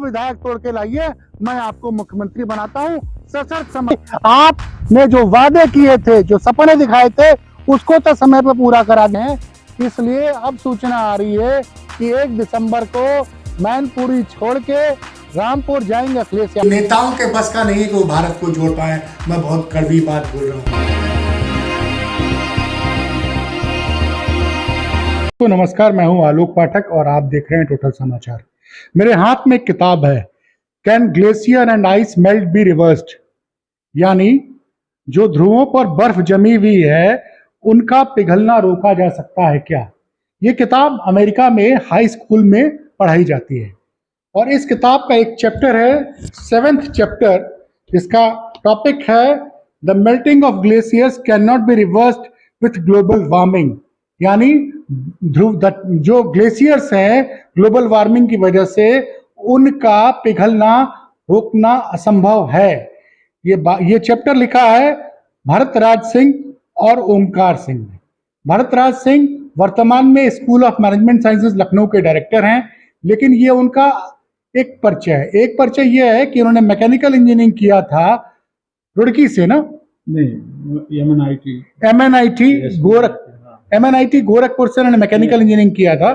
विधायक तोड़ के लाइए, मैं आपको मुख्यमंत्री बनाता हूँ। सशर्त समय आपने जो वादे किए थे, जो सपने दिखाए थे, उसको तो समय पे पूरा करा दें। इसलिए अब सूचना आ रही है कि 1 दिसंबर को मैनपुरी छोड़ के रामपुर जाएंगे अखिलेश यादव। नेताओं के बस का नहीं है कि वो भारत को जोड़ पाए। मैं बहुत कड़वी बात बोल रहा हूँ। तो नमस्कार, मैं हूं आलोक पाठक और आप देख रहे हैं टोटल समाचार। मेरे हाथ में एक किताब है, can glacier and ice melt be reversed, यानी जो ध्रुवों पर बर्फ जमी हुई है उनका पिघलना रोका जा सकता है क्या। ये किताब अमेरिका में हाई स्कूल में पढ़ाई जाती है और इस किताब का एक चैप्टर है 7th चैप्टर। इसका टॉपिक है the melting of glaciers can not be reversed with global warming, यानी जो ग्लेशियर्स हैं ग्लोबल वार्मिंग की वजह से उनका पिघलना रोकना असंभव है। ये चैप्टर लिखा है भरतराज सिंह और ओमकार सिंह ने। भरतराज सिंह वर्तमान में school of management sciences Lucknow के डायरेक्टर हैं, लेकिन ये उनका एक परिचय है। एक परिचय ये है कि उन्होंने मैकेनिकल इंजीनियरिंग किया था रुड़की से ना, नहीं, MNIT गोरखपुर से उन्होंने मैकेनिकल इंजीनियरिंग किया था।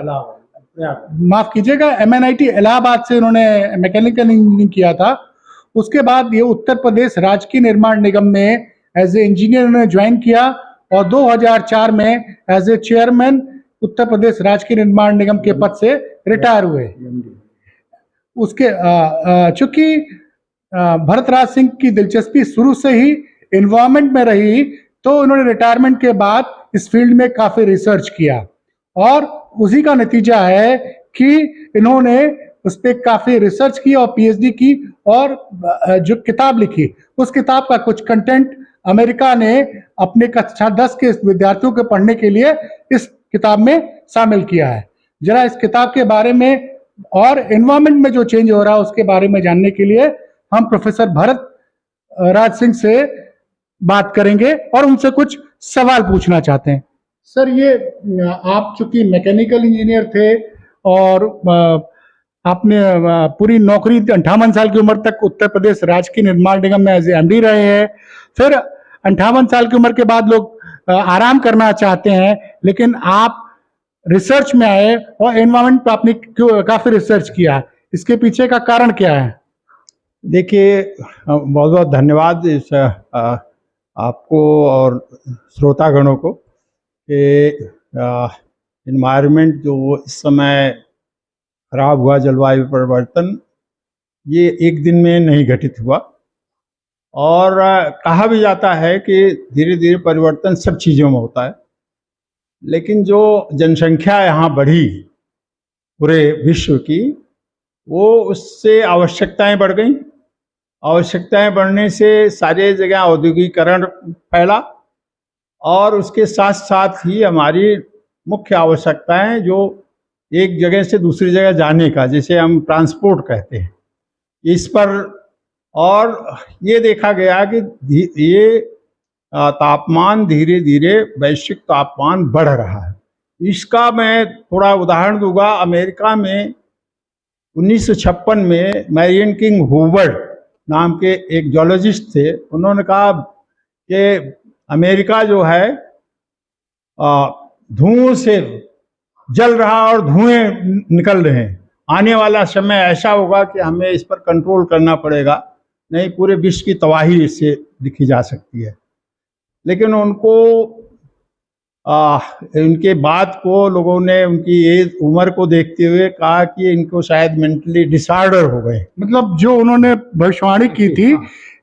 माफ कीजिएगा, MNIT इलाहाबाद से उन्होंने मैकेनिकल इंजीनियरिंग किया था। उसके बाद ये उत्तर प्रदेश राजकीय निर्माण निगम में एज ए इंजीनियर उन्होंने ज्वाइन किया और 2004 में as a chairman Uttar Pradesh राजकीय निर्माण निगम के पद से रिटायर हुए। उसके चूंकि भरतराज सिंह की दिलचस्पी शुरू से ही एनवायरमेंट में रही, तो उन्होंने रिटायरमेंट के बाद इस फील्ड में काफी रिसर्च किया और उसी का नतीजा है कि इन्होंने उस पर काफी रिसर्च की और PhD की और जो किताब लिखी, उस किताब का कुछ कंटेंट अमेरिका ने अपने कक्षा 10 के विद्यार्थियों के पढ़ने के लिए इस किताब में शामिल किया है। जरा इस किताब के बारे में और एनवायरमेंट में जो चेंज हो रहा है उसके बारे में जानने के लिए हम प्रोफेसर भरत राज सिंह से बात करेंगे और उनसे कुछ सवाल पूछना चाहते हैं। सर, ये आप चूंकि मैकेनिकल इंजीनियर थे और आपने पूरी नौकरी 58 साल की उम्र तक उत्तर प्रदेश राजकीय निर्माण निगम में एज MD रहे हैं। फिर 58 साल की उम्र के बाद लोग आराम करना चाहते हैं, लेकिन आप रिसर्च में आए और एनवायरमेंट पर आपने काफी रिसर्च किया, इसके पीछे का कारण क्या है? देखिए, बहुत बहुत धन्यवाद इस आपको और श्रोतागणों को कि इन्वायरमेंट जो इस समय खराब हुआ, जलवायु परिवर्तन, ये एक दिन में नहीं घटित हुआ और कहा भी जाता है कि धीरे धीरे परिवर्तन सब चीज़ों में होता है, लेकिन जो जनसंख्या यहाँ बढ़ी पूरे विश्व की, वो उससे आवश्यकताएं बढ़ गई। आवश्यकताएं बढ़ने से सारे जगह औद्योगिकीकरण फैला और उसके साथ साथ ही हमारी मुख्य आवश्यकताएं जो एक जगह से दूसरी जगह जाने का, जिसे हम ट्रांसपोर्ट कहते हैं, इस पर और ये देखा गया कि ये तापमान धीरे धीरे वैश्विक तापमान बढ़ रहा है। इसका मैं थोड़ा उदाहरण दूंगा। अमेरिका में 1956 में मैरियन किंग हूवर्ड नाम के एक जियोलॉजिस्ट थे। उन्होंने कहा कि अमेरिका जो है धुओं से जल रहा और धुएं निकल रहे हैं। आने वाला समय ऐसा होगा कि हमें इस पर कंट्रोल करना पड़ेगा, नहीं पूरे विश्व की तबाही इससे दिखी जा सकती है। लेकिन उनको इनके बाद को लोगों ने उनकी एज उम्र को देखते हुए कहा कि इनको शायद मेंटली डिसऑर्डर हो गए। मतलब जो उन्होंने भविष्यवाणी की थी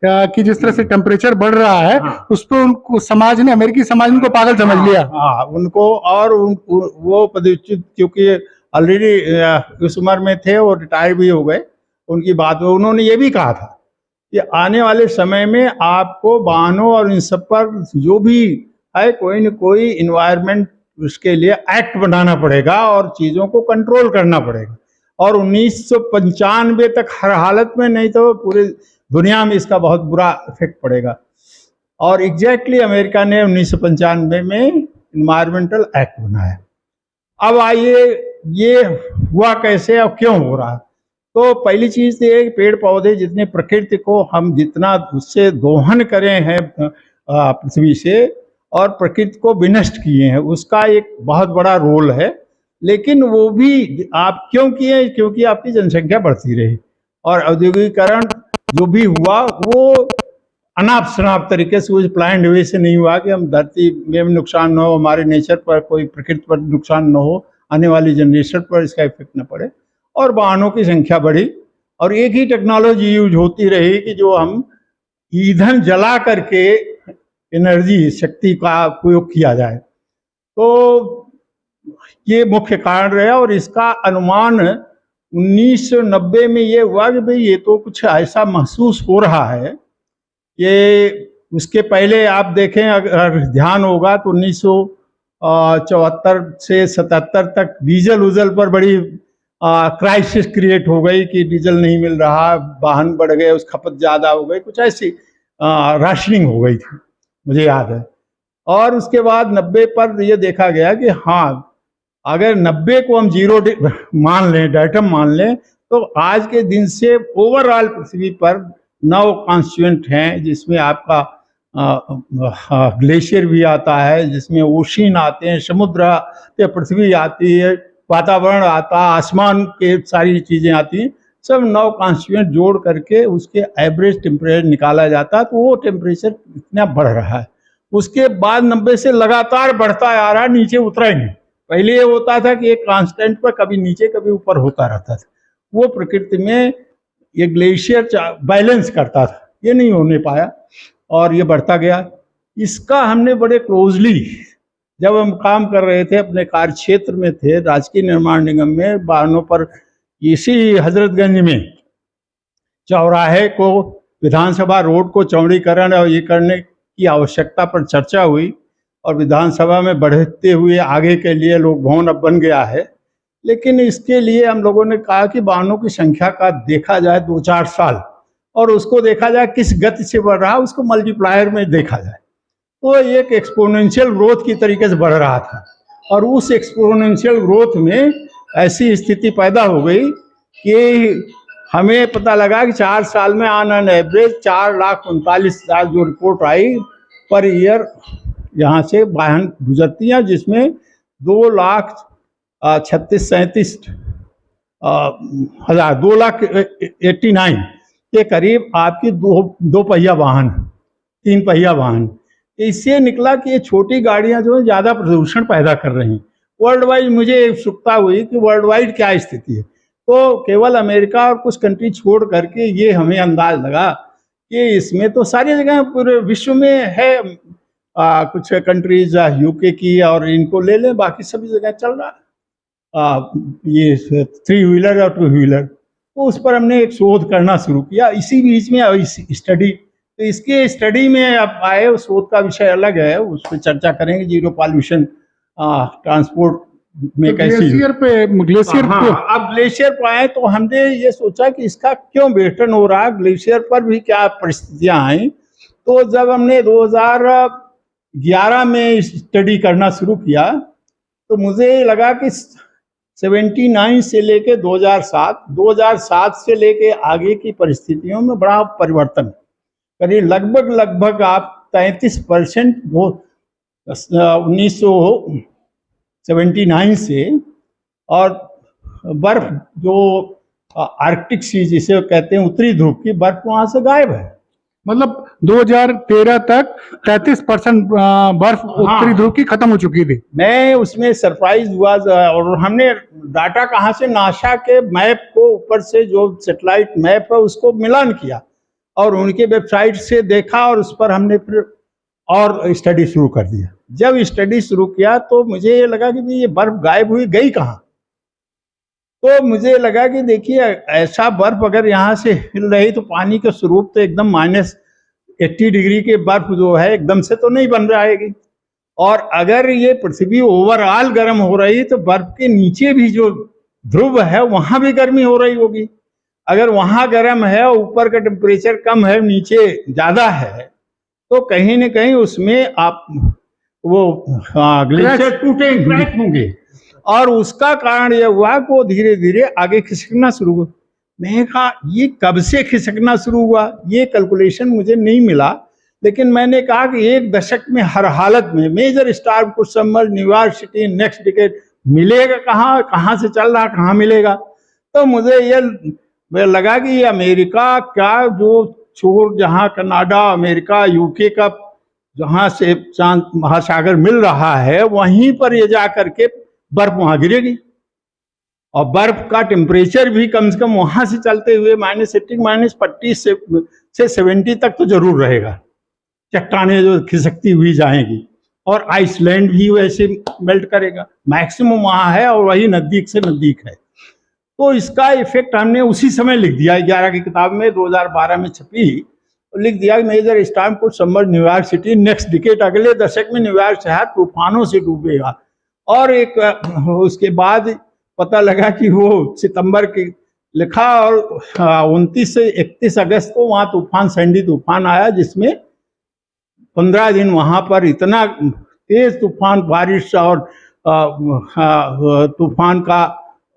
कि जिस तरह से टेम्परेचर बढ़ रहा है, उस पर उनको समाज ने, अमेरिकी समाज ने उनको पागल समझ लिया। उनको और वो पदच्युत, क्योंकि ऑलरेडी उस उम्र में थे और रिटायर भी हो गए, उनकी बात उन्होंने ये भी कहा था कि आने वाले समय में आपको वाहनों और इन सब पर जो भी है कोई न कोई इन्वायरमेंट, उसके लिए एक्ट बनाना पड़ेगा और चीज़ों को कंट्रोल करना पड़ेगा। और 1995 तक हर हालत में, नहीं तो पूरे दुनिया में इसका बहुत बुरा इफेक्ट पड़ेगा। और एग्जैक्टली अमेरिका ने 1995 में इन्वायरमेंटल एक्ट बनाया। अब आइए, ये हुआ कैसे और क्यों हो रहा है। तो पहली चीज तो ये है कि पेड़ पौधे जितने प्रकृति को हम जितना उससे दोहन करे हैं पृथ्वी से और प्रकृति को विनष्ट किए हैं, उसका एक बहुत बड़ा रोल है। लेकिन वो भी आप क्यों किए? क्योंकि आपकी जनसंख्या बढ़ती रही और औद्योगिकीकरण जो भी हुआ वो अनाप शनाप तरीके से, उस प्लान वे से नहीं हुआ कि हम धरती में भी नुकसान न हो, हमारे नेचर पर कोई प्रकृति पर नुकसान न हो, आने वाली जनरेशन पर इसका इफेक्ट न पड़े। और वाहनों की संख्या बढ़ी और एक ही टेक्नोलॉजी यूज होती रही कि जो हम ईंधन जला करके एनर्जी शक्ति का उपयोग किया जाए। तो ये मुख्य कारण रहा और इसका अनुमान 1990 में ये हुआ कि भाई ये तो कुछ ऐसा महसूस हो रहा है। ये उसके पहले आप देखें, अगर ध्यान होगा तो 1974 से 77 तक डीजल उजल पर बड़ी क्राइसिस क्रिएट हो गई कि डीजल नहीं मिल रहा, वाहन बढ़ गए, उस खपत ज़्यादा हो गई, कुछ ऐसी राशनिंग हो गई थी, मुझे याद है। और उसके बाद 90 पर ये देखा गया कि हाँ, अगर 90 को हम जीरो मान लें, डाटम मान लें, तो आज के दिन से ओवरऑल पृथ्वी पर 9 कॉन्स्टिट्यूएंट हैं, जिसमें आपका ग्लेशियर भी आता है, जिसमें ओशियन आते हैं, समुद्र आते, पृथ्वी आती है, वातावरण आता, आसमान के सारी चीज़ें आती हैं, सब 9 कॉन्स्टिट्यूएंट जोड़ करके उसके एवरेज टेम्परेचर निकाला जाता है। तो वो टेम्परेचर इतना बढ़ रहा है। उसके बाद 90 से लगातार बढ़ता आ रहा है, नीचे उतरा ही नहीं। पहले ये होता था कि एक कांस्टेंट पर कभी नीचे कभी ऊपर होता रहता था। वो प्रकृति में ये ग्लेशियर बैलेंस करता था, ये नहीं होने पाया और ये बढ़ता गया। इसका हमने बड़े क्लोजली, जब हम काम कर रहे थे अपने कार्य क्षेत्र में थे, राजकीय निर्माण निगम में, वाहनों पर इसी हजरतगंज में चौराहे को, विधानसभा रोड को चौड़ीकरण और ये करने की आवश्यकता पर चर्चा हुई और विधानसभा में बढ़ते हुए आगे के लिए लोक भवन अब बन गया है। लेकिन इसके लिए हम लोगों ने कहा कि वाहनों की संख्या का देखा जाए 2-4 साल और उसको देखा जाए किस गति से बढ़ रहा है, उसको मल्टीप्लायर में देखा जाए। तो एक एक्सपोनेंशियल ग्रोथ की तरीके से बढ़ रहा था और उस एक्सपोनेंशियल ग्रोथ में ऐसी स्थिति पैदा हो गई कि हमें पता लगा कि 4 साल में ऑन एन एवरेज 4,39,000 जो रिपोर्ट आई पर ईयर यहाँ से वाहन गुजरती हैं, जिसमें 2,89,000 के करीब आपकी दो पहिया वाहन, 3 पहिया वाहन। इससे निकला कि ये छोटी गाड़ियां जो है ज़्यादा प्रदूषण पैदा कर रही हैं। वर्ल्ड वाइड मुझे उत्सुकता हुई कि वर्ल्ड वाइड क्या स्थिति है। तो केवल अमेरिका और कुछ कंट्री छोड़ करके ये हमें अंदाज लगा कि इसमें तो सारी जगह पूरे विश्व में है, कुछ कंट्रीज यूके की और इनको ले लें, बाकी सभी जगह चल रहा है ये 3 व्हीलर और 2 व्हीलर। तो उस पर हमने एक शोध करना शुरू किया। इसी बीच में स्टडी, तो इसके स्टडी में अब आए, उस शोध का विषय अलग है, उस पर चर्चा करेंगे। जीरो पॉल्यूशन ट्रांसपोर्ट में तो कैसी ग्लेशियर पे अब ग्लेशियर पर आए तो हमने ये सोचा कि इसका क्यों वेस्टर्न हो रहा है, ग्लेशियर पर भी क्या परिस्थितियां आई। तो जब हमने 2011 में स्टडी करना शुरू किया तो मुझे लगा कि 79 से लेके 2007 से लेके आगे की परिस्थितियों में बड़ा परिवर्तन, करीब लगभग आप 33% 1979 से, और बर्फ जो आर्कटिक सी जिसे कहते हैं उत्तरी ध्रुव की बर्फ वहां से गायब है। मतलब 2013 तक 33% बर्फ उत्तरी ध्रुव की खत्म हो चुकी थी। मैं उसमें सरप्राइज हुआ और हमने डाटा कहाँ से, नासा के मैप को ऊपर से जो सैटेलाइट मैप है उसको मिलान किया और उनके वेबसाइट से देखा और उस पर हमने फिर और स्टडी शुरू कर दिया। जब स्टडी शुरू किया तो मुझे ये लगा कि ये बर्फ गायब हुई गई कहाँ। तो मुझे लगा कि देखिए ऐसा बर्फ अगर यहाँ से हिल रही तो पानी के स्वरूप तो एकदम -80 डिग्री के बर्फ जो है एकदम से तो नहीं बन जाएगी, और अगर ये पृथ्वी ओवरऑल गर्म हो रही तो बर्फ के नीचे भी जो ध्रुव है वहां भी गर्मी हो रही होगी। अगर वहां गर्म है, ऊपर का टेम्परेचर कम है, नीचे ज्यादा है, तो कहीं न कहीं उसमें आप वो ग्लेशियर टूटेंगे, क्रैक होंगे, और उसका कारण यह हुआ कि वो धीरे धीरे आगे खिसकना शुरू हुआ। मैंने कहा ये कब से खिसकना शुरू हुआ, ये कैलकुलेशन मुझे नहीं मिला, लेकिन मैंने कहा कि एक दशक में हर हालत में मेजर स्टार कुछ summer New York city next decade मिलेगा कहाँ, कहाँ से चल रहा कहाँ मिलेगा। तो मुझे ये लगा कि ये अमेरिका का जो छोर जहाँ कनाडा, अमेरिका, यूके का जहाँ से चांद महासागर मिल रहा है वहीं पर ये जा करके बर्फ वहाँ गिरेगी, और बर्फ का टेम्परेचर भी कम से कम वहां से चलते हुए -80 -40 से 70 तक तो जरूर रहेगा। चट्टानें जो खिसकती हुई जाएंगी और आइसलैंड भी वैसे मेल्ट करेगा, मैक्सिमम वहाँ है और वही नज़दीक से नज़दीक है। तो इसका इफेक्ट हमने उसी समय लिख दिया, 11 की किताब में 2012 में छपी, लिख दिया major storm could submerge New York city next decade, अगले दशक में न्यूयॉर्क शहर तूफानों से डूबेगा। और एक उसके बाद पता लगा कि वो सितंबर की लिखा और 29 से 31 अगस्त को वहाँ तूफान सैंडी तूफान आया, जिसमें 15 दिन वहाँ पर इतना तेज तूफान बारिश और तूफान का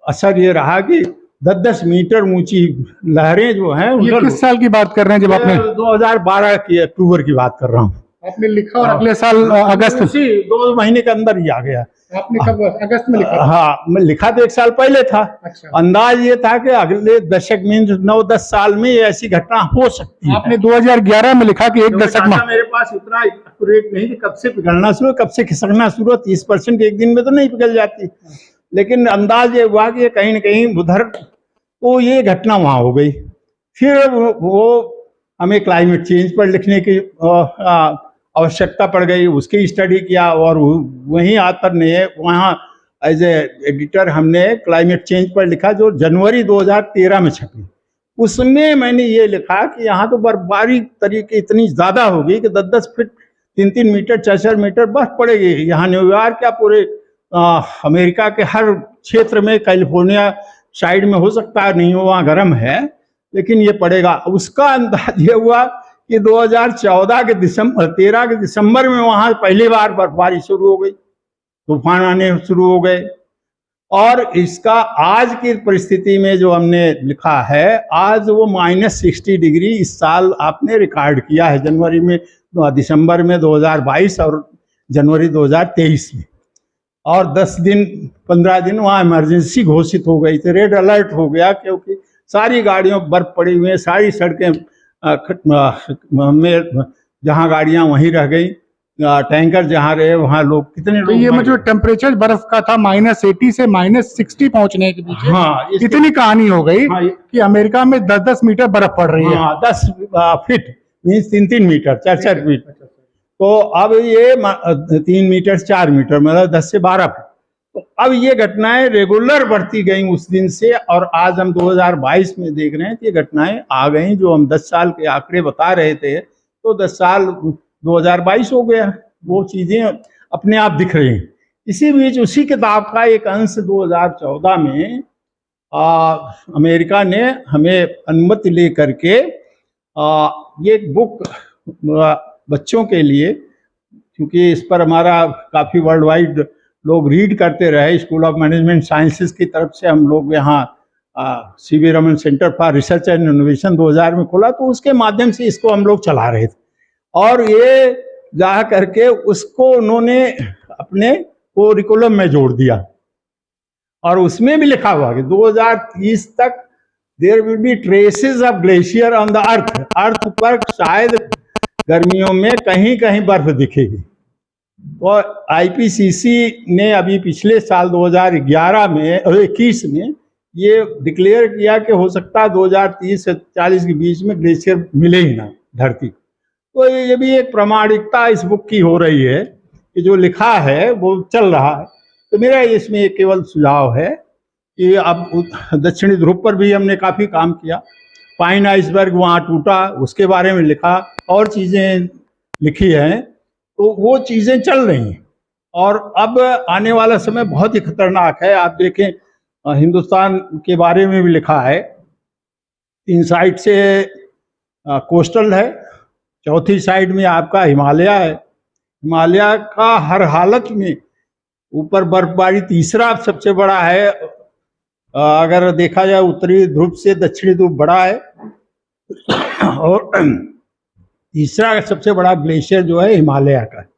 असर ये रहा कि 10-10 मीटर ऊंची लहरें जो हैं। ये किस साल की बात कर रहे हैं जब आपने? 2012 की अक्टूबर की बात कर रहा हूँ। आपने लिखा और अगले साल अगस्त, उसी 2 महीने के अंदर ही आ गया। आपने कब अगस्त में लिखा? हाँ, मैं लिखा तो 1 साल पहले था। अच्छा। अंदाज ये था कि अगले दशक में 9-10 साल में ये ऐसी घटना हो सकती है। आपने 2011 में लिखा कि एक दशक में। मेरे पास उतना एक्यूरेट नहीं कि कब से पिघलना शुरू, कब से खिसकना शुरू, 30% एक दिन में तो नहीं पिघल जाती, लेकिन अंदाज ये हुआ कि कहीं न कहीं उधर तो ये घटना वहाँ हो गई। फिर वो हमें क्लाइमेट चेंज पर लिखने की आवश्यकता पड़ गई, उसकी स्टडी किया और वहीं आतर ने वहाँ एज ए एडिटर हमने क्लाइमेट चेंज पर लिखा, जो जनवरी 2013 में छपी। उसमें मैंने ये लिखा कि यहाँ तो बर्फबारी तरीके इतनी ज़्यादा होगी कि 10-10 फीट 3-3 मीटर 4-4 मीटर बर्फ पड़ेगी। यहाँ न्यूयॉर्क या पूरे अमेरिका के हर क्षेत्र में, कैलिफोर्निया साइड में हो सकता है नहीं हो, वहाँ गर्म है, लेकिन ये पड़ेगा। उसका अंदाज ये हुआ कि 2014 के 13 के दिसंबर में वहाँ पहली बार बर्फबारी शुरू हो गई, तूफान आने शुरू हो गए। और इसका आज की परिस्थिति में जो हमने लिखा है, आज वो -60 डिग्री इस साल आपने रिकॉर्ड किया है, जनवरी में, दिसंबर में 2022 और जनवरी 2023 में। और 10 दिन 15 दिन वहाँ इमरजेंसी घोषित हो गई थी, रेड अलर्ट हो गया, क्योंकि सारी गाड़ियों बर्फ पड़ी हुई है, सारी सड़कें में जहाँ गाड़ियाँ वहीं रह गई, टैंकर जहाँ रहे वहाँ लोग कितने लोग। ये जो टेम्परेचर बर्फ का था -80 से -60 पहुंचने के बीच, हाँ, इतनी कहानी हो गई कि अमेरिका में 10-10 मीटर बर्फ पड़ रही है। हाँ, 10 फीट मीन्स 3-3 मीटर 4-4 फीट। तो अब ये 3 मीटर 4 मीटर मतलब 10 से 12 फीट। तो अब ये घटनाएं रेगुलर बढ़ती गई उस दिन से, और आज हम 2022 में देख रहे हैं कि ये घटनाएं आ गई। जो हम 10 साल के आंकड़े बता रहे थे, तो 10 साल 2022 हो गया, वो चीज़ें अपने आप दिख रही हैं। इसी बीच उसी किताब का एक अंश 2014 में अमेरिका ने हमें अनुमति ले करके ये बुक बच्चों के लिए, क्योंकि इस पर हमारा काफ़ी वर्ल्ड वाइड लोग रीड करते रहे, स्कूल ऑफ मैनेजमेंट साइंसेस की तरफ से हम लोग यहाँ CV Raman centre for research and innovation 2000 में खोला, तो उसके माध्यम से इसको हम लोग चला रहे थे। और ये जा करके उसको उन्होंने अपने करिकुलम में जोड़ दिया, और उसमें भी लिखा हुआ कि 2030 तक there will be traces of glacier on the earth, earth पर शायद गर्मियों में कहीं कहीं बर्फ दिखेगी। और आईपीसीसी ने अभी पिछले साल 2011 में और 21 में ये डिक्लेयर किया कि हो सकता है 2030 से 40 के बीच में ग्लेशियर मिले ही ना धरती। तो ये भी एक प्रामाणिकता इस बुक की हो रही है कि जो लिखा है वो चल रहा है। तो मेरा इसमें केवल सुझाव है कि अब दक्षिणी ध्रुव पर भी हमने काफ़ी काम किया, पाइन आइसबर्ग वहाँ टूटा, उसके बारे में लिखा, और चीज़ें लिखी हैं, तो वो चीज़ें चल रही हैं। और अब आने वाला समय बहुत ही खतरनाक है। आप देखें, हिंदुस्तान के बारे में भी लिखा है, 3 साइड से कोस्टल है, चौथी साइड में आपका हिमालय है। हिमालय का हर हालत में ऊपर बर्फबारी, तीसरा सबसे बड़ा है अगर देखा जाए उत्तरी ध्रुव से दक्षिणी ध्रुव बड़ा है। और तीसरा सबसे बड़ा ग्लेशियर जो है हिमालय का है,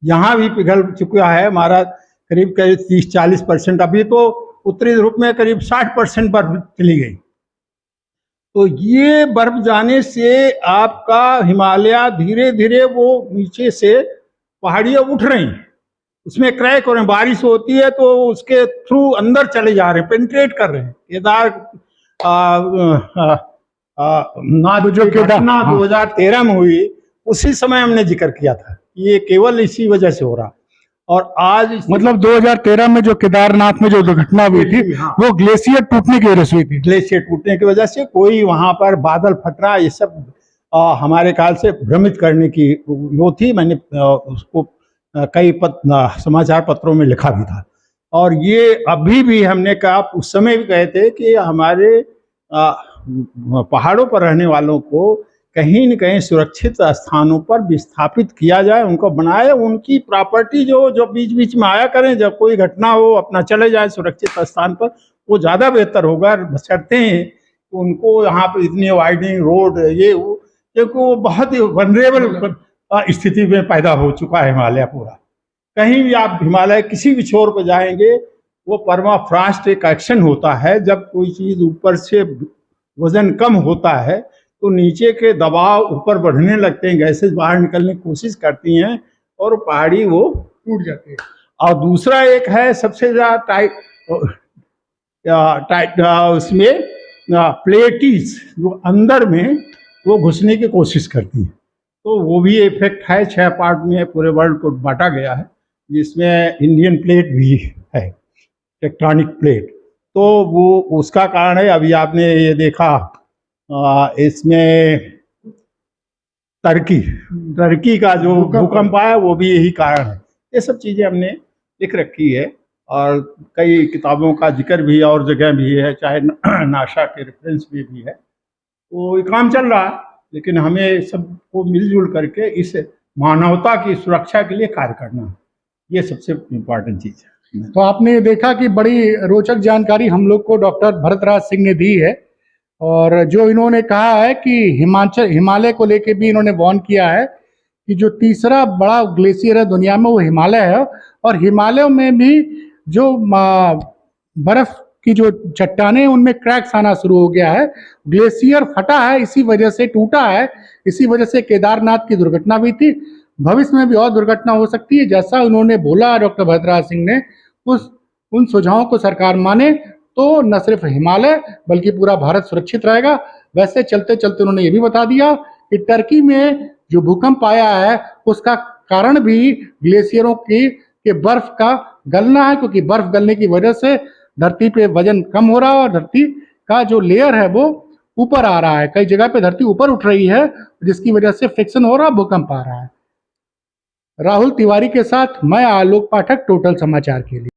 यहाँ भी पिघल चुका है हमारा करीब करीब 30-40%। अभी तो उत्तरी ध्रुव में करीब 60% बर्फ चली गई। तो ये बर्फ जाने से आपका हिमालय धीरे धीरे वो नीचे से पहाड़ियाँ उठ रही हैं, उसमें क्रैक हो रहे हैं, बारिश होती है तो उसके थ्रू अंदर चले जा रहे हैं, पेनिट्रेट कर रहे हैं। नाथ जो घटना 2013 में हुई, उसी समय हमने जिक्र किया था, ये केवल इसी वजह से हो रहा। और आज मतलब 2013 में जो केदारनाथ में जो दुर्घटना हुई थी, हाँ, वो ग्लेशियर टूटने की वजह से हुई थी। ग्लेशियर टूटने की वजह से कोई वहां पर बादल फटना, ये सब हमारे ख्याल से भ्रमित करने की वो थी। मैंने उसको कई समाचार पत्रों में लिखा भी था। और ये अभी भी हमने कहा, उस समय भी कहे थे कि हमारे पहाड़ों पर रहने वालों को कहीं न कहीं सुरक्षित स्थानों पर विस्थापित किया जाए, उनको बनाए, उनकी प्रॉपर्टी जो बीच बीच में आया करें, जब कोई घटना हो अपना चले जाए सुरक्षित स्थान पर, वो ज़्यादा बेहतर होगा। बशर्ते हैं उनको यहाँ पर इतनी वाइडनिंग रोड ये वो, क्योंकि वो बहुत ही वनरेबल स्थिति में पैदा हो चुका है हिमालय पूरा। कहीं भी आप हिमालय किसी भी छोर पर जाएंगे, वो परमाफ्रॉस्ट एक एक्शन होता है। जब कोई चीज़ ऊपर से वजन कम होता है तो नीचे के दबाव ऊपर बढ़ने लगते हैं, गैसेज बाहर निकलने की कोशिश करती हैं और पहाड़ी वो टूट जाती है। और दूसरा एक है सबसे ज़्यादा टाइट उसमें प्लेटीज जो अंदर में वो घुसने की कोशिश करती हैं, तो वो भी इफेक्ट है। 6 पार्ट में पूरे वर्ल्ड को बांटा गया है, जिसमें इंडियन प्लेट भी है, टेक्टोनिक प्लेट। तो वो उसका कारण है। अभी आपने ये देखा इसमें टर्की का जो भूकंप आया, वो भी यही कारण है। ये सब चीज़ें हमने लिख रखी है और कई किताबों का जिक्र भी और जगह भी है, चाहे नासा के रेफरेंस में भी है। तो ये काम चल रहा है, लेकिन हमें सबको मिलजुल करके इस मानवता की सुरक्षा के लिए कार्य करना है, ये सबसे इम्पोर्टेंट चीज़ है। तो आपने देखा कि बड़ी रोचक जानकारी हम लोग को डॉक्टर भरतराज सिंह ने दी है, और जो इन्होंने कहा है कि हिमालय को लेके भी इन्होंने वार्न किया है कि जो तीसरा बड़ा ग्लेशियर है दुनिया में वो हिमालय है, और हिमालय में भी जो बर्फ की जो चट्टानें उनमें क्रैक्स आना शुरू हो गया है। ग्लेशियर फटा है, इसी वजह से टूटा है, इसी वजह से केदारनाथ की दुर्घटना भी थी। भविष्य में भी और दुर्घटना हो सकती है। जैसा उन्होंने बोला डॉक्टर भरतराज सिंह ने, उन सुझावों को सरकार माने तो न सिर्फ हिमालय बल्कि पूरा भारत सुरक्षित रहेगा। वैसे चलते चलते उन्होंने ये भी बता दिया कि टर्की में जो भूकंप आया है उसका कारण भी ग्लेशियरों के बर्फ का गलना है, क्योंकि बर्फ गलने की वजह से धरती पे वजन कम हो रहा है और धरती का जो लेयर है वो ऊपर आ रहा है। कई जगह पे धरती ऊपर उठ रही है, जिसकी वजह से फ्रिक्शन हो रहा है, भूकंप आ रहा है। राहुल तिवारी के साथ मैं आलोक पाठक, टोटल समाचार के लिए।